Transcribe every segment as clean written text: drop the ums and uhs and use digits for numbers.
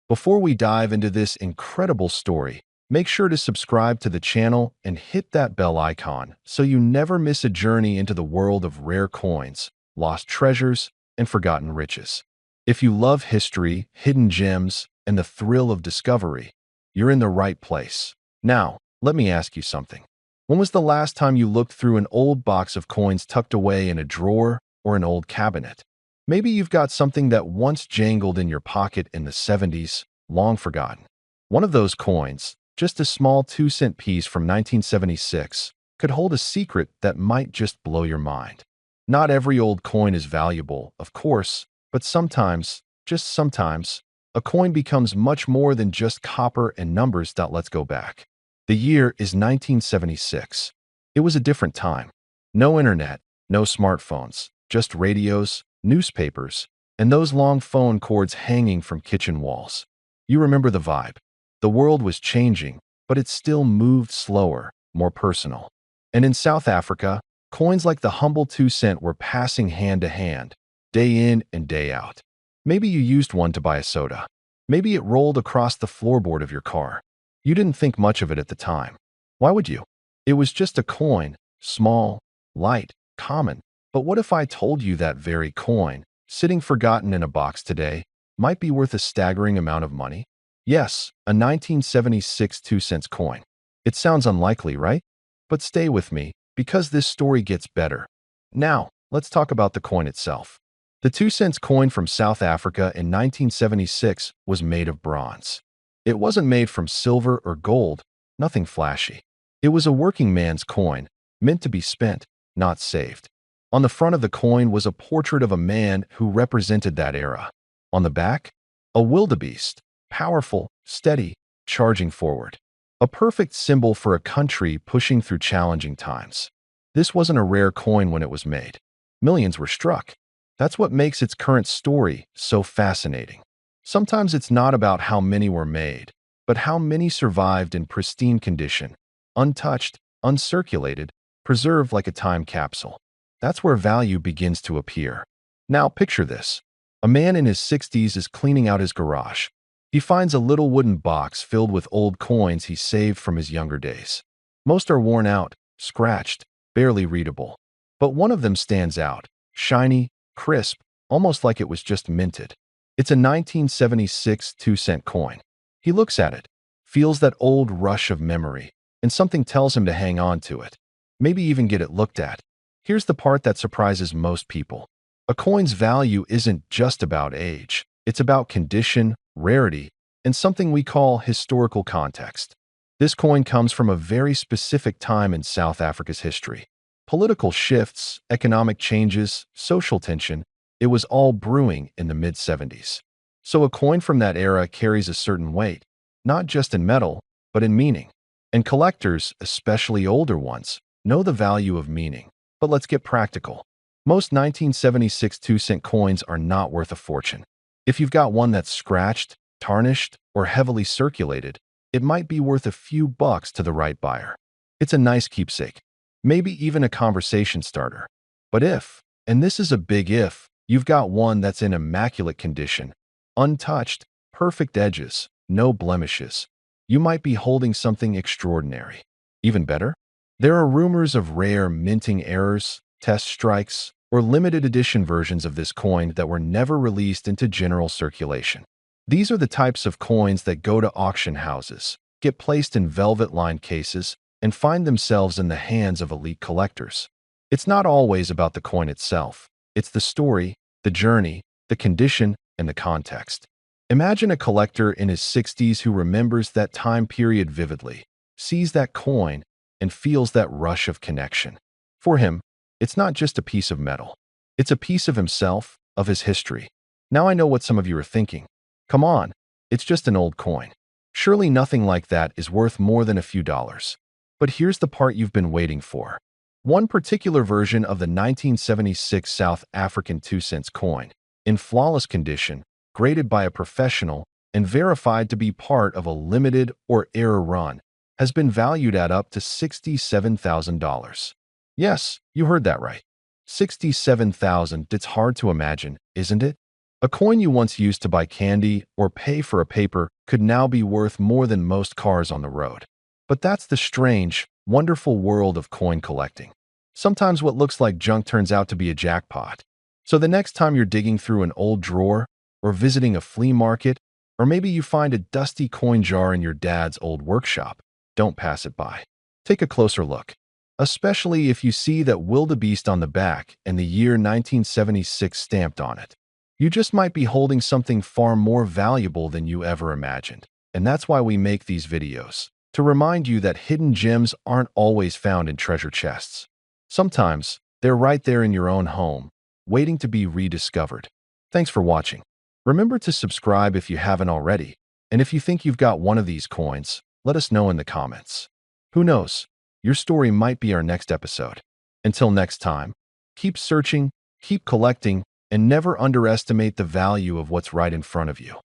Before we dive into this incredible story, make sure to subscribe to the channel and hit that bell icon so you never miss a journey into the world of rare coins, lost treasures, and forgotten riches. If you love history, hidden gems, and the thrill of discovery, you're in the right place. Now, let me ask you something. When was the last time you looked through an old box of coins tucked away in a drawer or an old cabinet? Maybe you've got something that once jangled in your pocket in the 70s, long forgotten. One of those coins, just a small 2-cent piece from 1976, could hold a secret that might just blow your mind. Not every old coin is valuable, of course, but sometimes, just sometimes, a coin becomes much more than just copper and numbers. Let's go back. The year is 1976. It was a different time. No internet, no smartphones, just radios, newspapers, and those long phone cords hanging from kitchen walls. You remember the vibe. The world was changing, but it still moved slower, more personal. And in South Africa, coins like the humble 2-cent were passing hand to hand, day in and day out. Maybe you used one to buy a soda. Maybe it rolled across the floorboard of your car. You didn't think much of it at the time. Why would you? It was just a coin, small, light, common. But what if I told you that very coin, sitting forgotten in a box today, might be worth a staggering amount of money? Yes, a 1976 2-cent coin. It sounds unlikely, right? But stay with me, because this story gets better. Now, let's talk about the coin itself. The 2-cent coin from South Africa in 1976 was made of bronze. It wasn't made from silver or gold, nothing flashy. It was a working man's coin, meant to be spent, not saved. On the front of the coin was a portrait of a man who represented that era. On the back, a wildebeest, powerful, steady, charging forward. A perfect symbol for a country pushing through challenging times. This wasn't a rare coin when it was made. Millions were struck. That's what makes its current story so fascinating. Sometimes it's not about how many were made, but how many survived in pristine condition, untouched, uncirculated, preserved like a time capsule. That's where value begins to appear. Now picture this. A man in his 60s is cleaning out his garage. He finds a little wooden box filled with old coins he saved from his younger days. Most are worn out, scratched, barely readable. But one of them stands out, shiny, crisp, almost like it was just minted. It's a 1976 2-cent coin. He looks at it, feels that old rush of memory, and something tells him to hang on to it. Maybe even get it looked at. Here's the part that surprises most people. A coin's value isn't just about age. It's about condition, rarity, and something we call historical context. This coin comes from a very specific time in South Africa's history. Political shifts, economic changes, social tension, it was all brewing in the mid-70s. So a coin from that era carries a certain weight, not just in metal, but in meaning. And collectors, especially older ones, know the value of meaning. But let's get practical. Most 1976 2-cent coins are not worth a fortune. If you've got one that's scratched, tarnished, or heavily circulated, it might be worth a few bucks to the right buyer. It's a nice keepsake, maybe even a conversation starter. But if, and this is a big if, you've got one that's in immaculate condition, untouched, perfect edges, no blemishes, you might be holding something extraordinary. Even better, there are rumors of rare minting errors, test strikes, or limited edition versions of this coin that were never released into general circulation. These are the types of coins that go to auction houses, get placed in velvet-lined cases, and find themselves in the hands of elite collectors. It's not always about the coin itself. It's the story, the journey, the condition, and the context. Imagine a collector in his 60s who remembers that time period vividly, sees that coin, and feels that rush of connection. For him, it's not just a piece of metal. It's a piece of himself, of his history. Now I know what some of you are thinking. Come on, it's just an old coin. Surely nothing like that is worth more than a few dollars. But here's the part you've been waiting for. One particular version of the 1976 South African 2-cent coin, in flawless condition, graded by a professional, and verified to be part of a limited or error run, has been valued at up to $67,000. Yes, you heard that right. $67,000. It's hard to imagine, isn't it? A coin you once used to buy candy or pay for a paper could now be worth more than most cars on the road. But that's the strange, wonderful world of coin collecting. Sometimes what looks like junk turns out to be a jackpot. So the next time you're digging through an old drawer, or visiting a flea market, or maybe you find a dusty coin jar in your dad's old workshop, don't pass it by. Take a closer look, especially if you see that wildebeest on the back and the year 1976 stamped on it. You just might be holding something far more valuable than you ever imagined. And that's why we make these videos, to remind you that hidden gems aren't always found in treasure chests. Sometimes, they're right there in your own home, waiting to be rediscovered. Thanks for watching. Remember to subscribe if you haven't already, and if you think you've got one of these coins, let us know in the comments. Who knows? Your story might be our next episode. Until next time, keep searching, keep collecting, and never underestimate the value of what's right in front of you.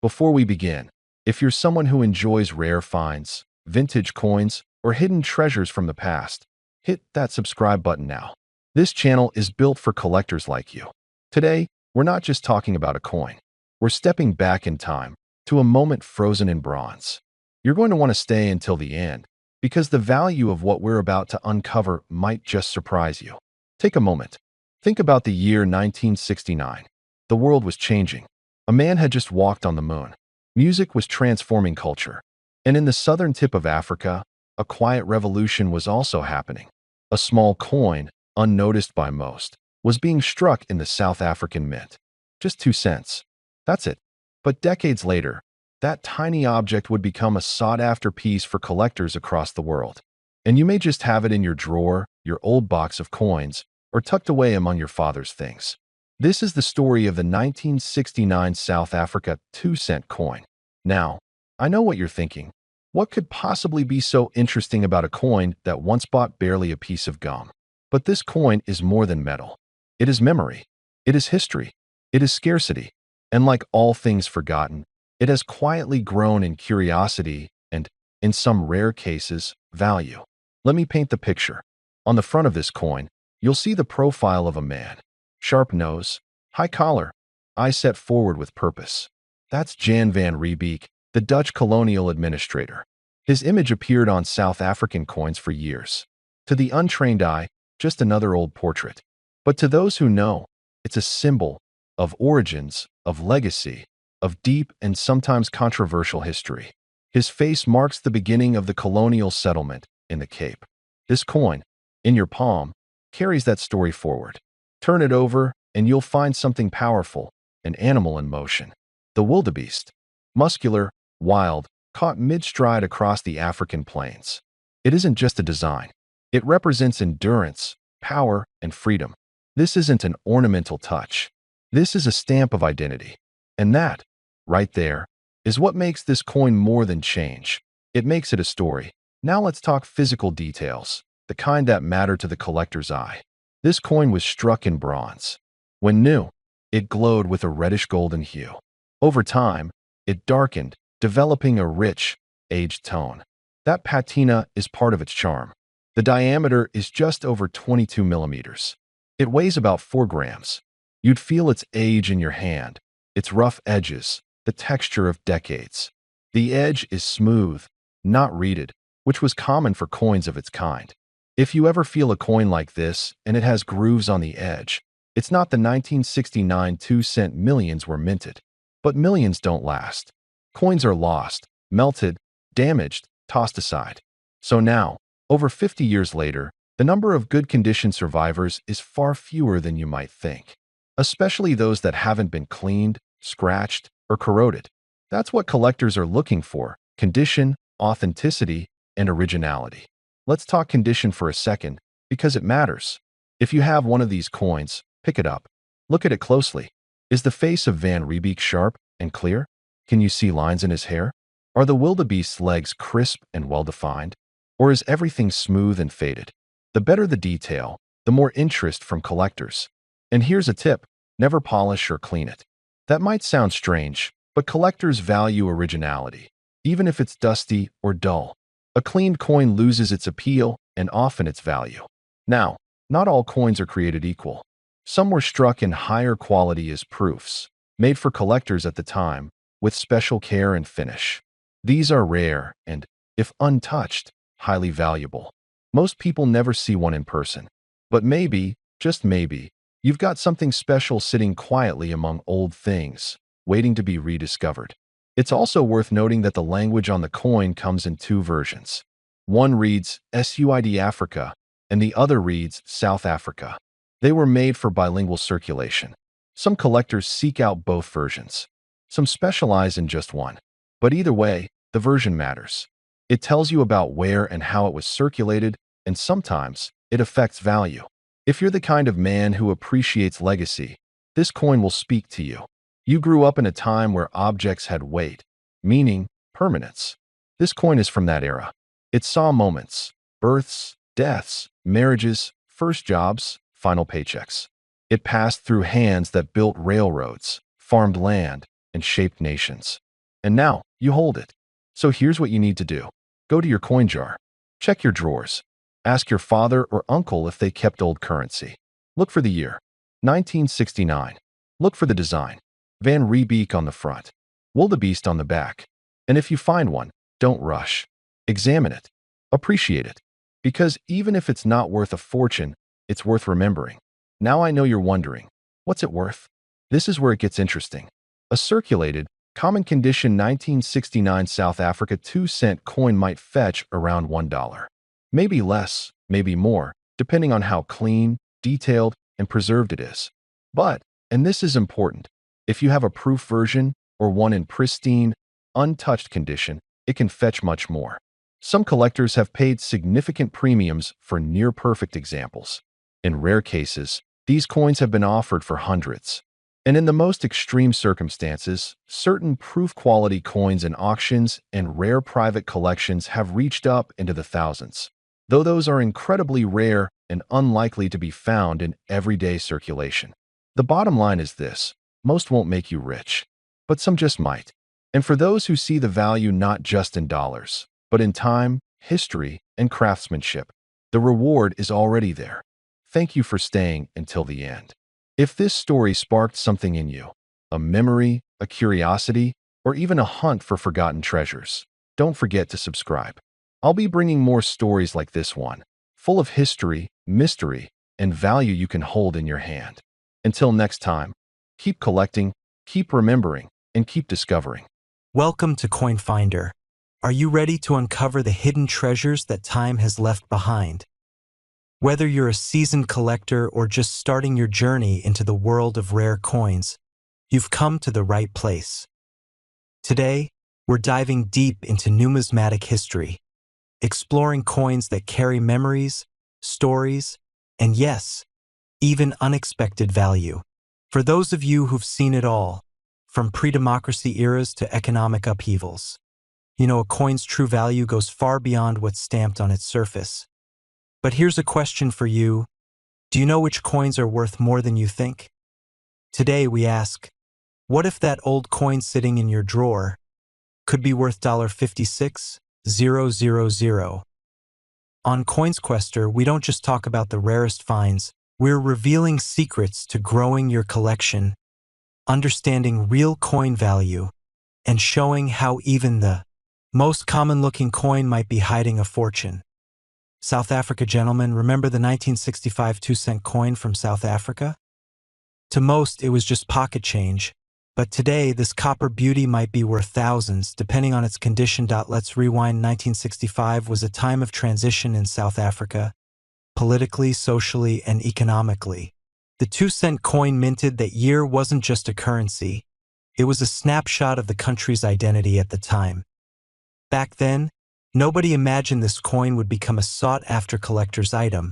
Before we begin, if you're someone who enjoys rare finds, vintage coins, or hidden treasures from the past, hit that subscribe button now. This channel is built for collectors like you. Today, we're not just talking about a coin. We're stepping back in time to a moment frozen in bronze. You're going to want to stay until the end, because the value of what we're about to uncover might just surprise you. Take a moment. Think about the year 1969. The world was changing. A man had just walked on the moon. Music was transforming culture. And in the southern tip of Africa, a quiet revolution was also happening. A small coin, unnoticed by most, was being struck in the South African Mint. Just 2 cents. That's it. But decades later, that tiny object would become a sought-after piece for collectors across the world. And you may just have it in your drawer, your old box of coins, or tucked away among your father's things. This is the story of the 1969 South Africa 2-cent coin. Now, I know what you're thinking. What could possibly be so interesting about a coin that once bought barely a piece of gum? But this coin is more than metal. It is memory. It is history. It is scarcity. And like all things forgotten, it has quietly grown in curiosity and, in some rare cases, value. Let me paint the picture. On the front of this coin, you'll see the profile of a man. Sharp nose, high collar, eyes set forward with purpose. That's Jan van Riebeeck, the Dutch colonial administrator. His image appeared on South African coins for years. To the untrained eye, just another old portrait. But to those who know, it's a symbol of origins, of legacy, of deep and sometimes controversial history. His face marks the beginning of the colonial settlement in the Cape. This coin, in your palm, carries that story forward. Turn it over, and you'll find something powerful, an animal in motion. The wildebeest. Muscular, wild, caught mid-stride across the African plains. It isn't just a design. It represents endurance, power, and freedom. This isn't an ornamental touch. This is a stamp of identity. And that, right there, is what makes this coin more than change. It makes it a story. Now let's talk physical details, the kind that matter to the collector's eye. This coin was struck in bronze. When new, it glowed with a reddish-golden hue. Over time, it darkened, developing a rich, aged tone. That patina is part of its charm. The diameter is just over 22 millimeters. It weighs about 4 grams. You'd feel its age in your hand, its rough edges, the texture of decades. The edge is smooth, not reeded, which was common for coins of its kind. If you ever feel a coin like this and it has grooves on the edge, it's not the 1969 2-cent millions were minted. But millions don't last. Coins are lost, melted, damaged, tossed aside. So now, over 50 years later, the number of good condition survivors is far fewer than you might think, especially those that haven't been cleaned, scratched, or corroded. That's what collectors are looking for: condition, authenticity, and originality. Let's talk condition for a second, because it matters. If you have one of these coins, pick it up. Look at it closely. Is the face of Van Riebeeck sharp and clear? Can you see lines in his hair? Are the wildebeest's legs crisp and well-defined? Or is everything smooth and faded? The better the detail, the more interest from collectors. And here's a tip: never polish or clean it. That might sound strange, but collectors value originality, even if it's dusty or dull. A cleaned coin loses its appeal and often its value. Now, not all coins are created equal. Some were struck in higher quality as proofs. made for collectors at the time, with special care and finish. These are rare and, if untouched, highly valuable. Most people never see one in person. But maybe, just maybe, you've got something special sitting quietly among old things, waiting to be rediscovered. It's also worth noting that the language on the coin comes in two versions. One reads SUID Africa, and the other reads South Africa. They were made for bilingual circulation. Some collectors seek out both versions. Some specialize in just one. But either way, the version matters. It tells you about where and how it was circulated, and sometimes it affects value. If you're the kind of man who appreciates legacy, this coin will speak to you. You grew up in a time where objects had weight, meaning, permanence. This coin is from that era. It saw moments, births, deaths, marriages, first jobs, final paychecks. It passed through hands that built railroads, farmed land, and shaped nations. And now, you hold it. So here's what you need to do. Go to your coin jar. Check your drawers. Ask your father or uncle if they kept old currency. Look for the year. 1969. Look for the design. Van Riebeek on the front. Wildebeest on the back. And if you find one, don't rush. Examine it. Appreciate it. Because even if it's not worth a fortune, it's worth remembering. Now I know you're wondering, what's it worth? This is where it gets interesting. A circulated, common condition 1969 South Africa 2-cent coin might fetch around $1. Maybe less, maybe more, depending on how clean, detailed, and preserved it is. But, and this is important, if you have a proof version or one in pristine, untouched condition, it can fetch much more. Some collectors have paid significant premiums for near-perfect examples. In rare cases, these coins have been offered for hundreds. And in the most extreme circumstances, certain proof-quality coins in auctions and rare private collections have reached up into the thousands. Though those are incredibly rare and unlikely to be found in everyday circulation. The bottom line is this: most won't make you rich, but some just might. And for those who see the value not just in dollars, but in time, history, and craftsmanship, the reward is already there. Thank you for staying until the end. If this story sparked something in you, a memory, a curiosity, or even a hunt for forgotten treasures, don't forget to subscribe. I'll be bringing more stories like this one, full of history, mystery, and value you can hold in your hand. Until next time, keep collecting, keep remembering, and keep discovering. Welcome to Coin Finder. Are you ready to uncover the hidden treasures that time has left behind? Whether you're a seasoned collector or just starting your journey into the world of rare coins, you've come to the right place. Today, we're diving deep into numismatic history, exploring coins that carry memories, stories, and yes, even unexpected value. For those of you who've seen it all, from pre-democracy eras to economic upheavals, a coin's true value goes far beyond what's stamped on its surface. But here's a question for you. Do you know which coins are worth more than you think? Today we ask, what if that old coin sitting in your drawer could be worth $56,000? On CoinsQuester, we don't just talk about the rarest finds, we're revealing secrets to growing your collection, understanding real coin value, and showing how even the most common-looking coin might be hiding a fortune. South Africa, gentlemen, remember the 1965 2-cent coin from South Africa? To most, it was just pocket change, but today this copper beauty might be worth thousands, depending on its condition. Let's rewind. 1965 was a time of transition in South Africa, politically, socially, and economically. The 2-cent coin minted that year wasn't just a currency, it was a snapshot of the country's identity at the time. Back then, nobody imagined this coin would become a sought-after collector's item.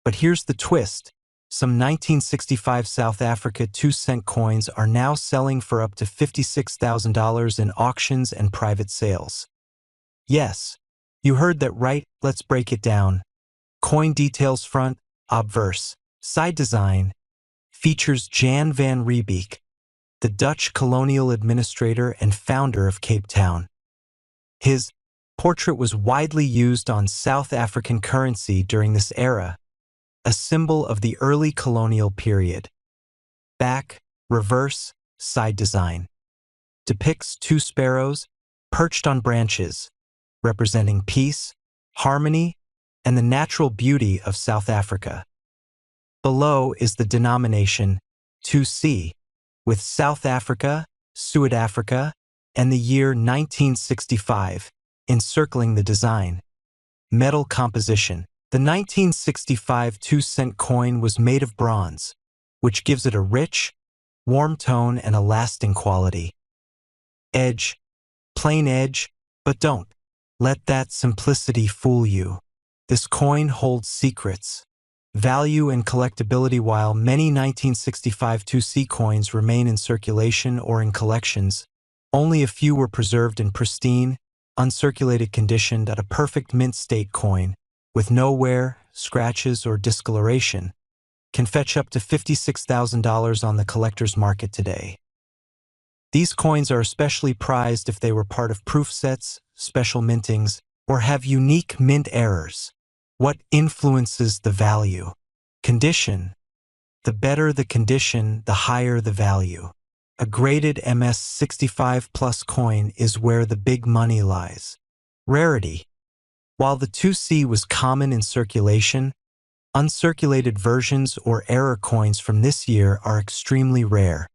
But here's the twist. Some 1965 South Africa 2-cent coins are now selling for up to $56,000 in auctions and private sales. Yes, you heard that right. Let's break it down. Coin details: front, obverse, side design. Features Jan van Riebeek, the Dutch colonial administrator and founder of Cape Town. His portrait was widely used on South African currency during this era, a symbol of the early colonial period. Back, reverse, side design. Depicts two sparrows perched on branches, representing peace, harmony, and the natural beauty of South Africa. Below is the denomination 2C, with South Africa, Suid-Africa, and the year 1965 encircling the design. Metal composition. The 1965 2-cent coin was made of bronze, which gives it a rich, warm tone and a lasting quality. Edge. Plain edge, but don't let that simplicity fool you. This coin holds secrets, value, and collectability. While many 1965 2C coins remain in circulation or in collections, only a few were preserved in pristine, uncirculated condition. At a perfect mint state coin, with no wear, scratches, or discoloration, can fetch up to $56,000 on the collector's market today. These coins are especially prized if they were part of proof sets, special mintings, or have unique mint errors. What influences the value? Condition. The better the condition, the higher the value. A graded MS65 Plus coin is where the big money lies. Rarity. While the 2C was common in circulation, uncirculated versions or error coins from this year are extremely rare.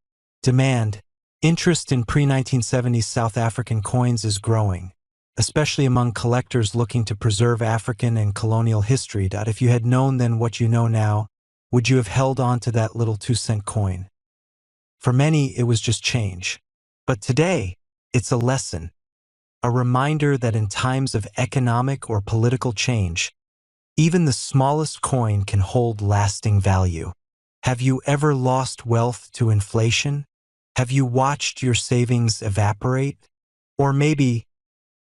Demand. Interest in pre-1970s South African coins is growing, especially among collectors looking to preserve African and colonial history. If you had known then what you know now, would you have held on to that little 2-cent coin? For many, it was just change. But today, it's a lesson, a reminder that in times of economic or political change, even the smallest coin can hold lasting value. Have you ever lost wealth to inflation? Have you watched your savings evaporate? Or maybe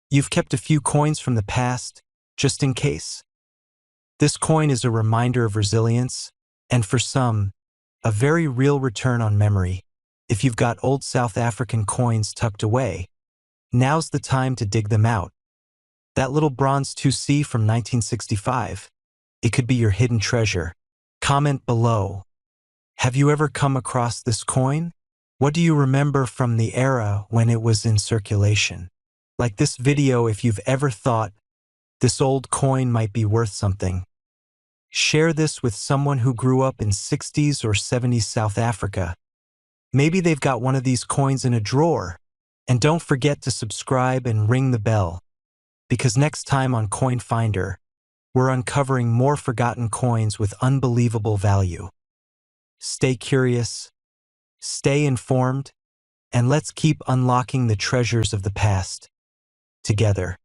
you've kept a few coins from the past, just in case. This coin is a reminder of resilience, and for some, a very real return on memory. If you've got old South African coins tucked away, now's the time to dig them out. That little bronze 2C from 1965, it could be your hidden treasure. Comment below. Have you ever come across this coin? What do you remember from the era when it was in circulation? Like this video if you've ever thought this old coin might be worth something. Share this with someone who grew up in 60s or 70s South Africa. Maybe they've got one of these coins in a drawer. And don't forget to subscribe and ring the bell, because next time on Coin Finder, we're uncovering more forgotten coins with unbelievable value. Stay curious, stay informed, and let's keep unlocking the treasures of the past together.